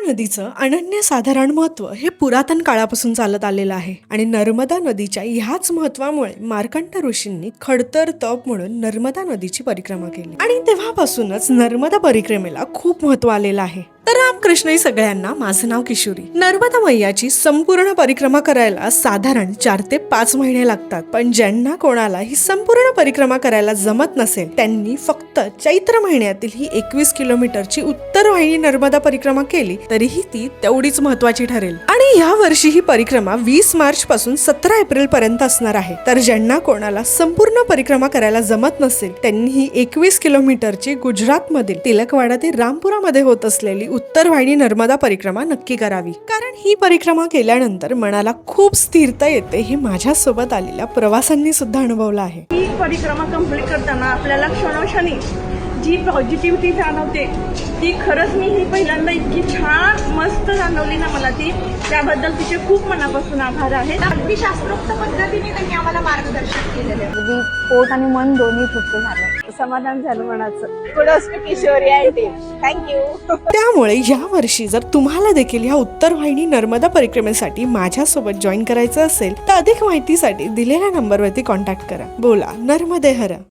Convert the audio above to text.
नदीचं अनन्यसाधारण महत्व हे पुरातन काळापासून चालत आलेलं आहे आणि नर्मदा नदीच्या ह्याच महत्वामुळे मार्कंड ऋषींनी खडतर तप म्हणून नर्मदा नदीची परिक्रमा केली आणि तेव्हापासूनच नर्मदा परिक्रमेला खूप महत्व आलेलं आहे। तर रामकृष्ण सगळ्यांना, माझं नाव किशोरी। नर्मदा मैयाची संपूर्ण परिक्रमा करायला साधारण 4 ते 5 महिने लागतात, पण ज्यांना कोणाला ही संपूर्ण परिक्रमा करायला जमत नसेल त्यांनी फक्त चैत्र महिन्यातील ही 21 किलोमीटरची उत्तर वाहिनी नर्मदा परिक्रमा केली तरीही ती तेवढीच महत्वाची ठरेल। आणि या वर्षी ही परिक्रमा 20 मार्च पासून 17 एप्रिल पर्यंत असणार आहे। तर ज्यांना कोणाला संपूर्ण परिक्रमा करायला जमत नसेल त्यांनी ही 21 किलोमीटरची गुजरात मधील तिलकवाडा ते रामपुरामध्ये होत असलेली उत्तर वाहिनी नर्मदा परिक्रमा नक्की करावी, कारण ही परिक्रमा केल्यानंतर मनाला खूप स्थिरता येते हे माझ्या सोबत आलेल्या प्रवाशांनी सुद्धा अनुभवलं आहे। ही परिक्रमा कंप्लीट करताना आपल्याला क्षणोक्षणी जी पॉझिटिव्हिटी जाणवते ती खरंच मी ही पहिल्यांदा इतकी छान मस्त जाणवली ना मला ती, त्याबद्दल तिचे खूप मनापासून आभार आहेत। अगदी शास्त्रोक्त पद्धतीने त्यांनी आम्हाला मार्गदर्शन केलेले आहे। अगदी पोट आणि मन दोन्ही तृप्त झालं, समाधान झालं मनाचं। Kudos to Kishori and team, thank you. त्यामुळे या वर्षी जर तुम्हाला देखील ह्या उत्तर वाहिनी नर्मदा परिक्रमेसाठी माझ्यासोबत जॉईन करायचं असेल तर अधिक माहितीसाठी दिलेल्या नंबरवरती कॉन्टॅक्ट करा। बोला नर्मदे हर।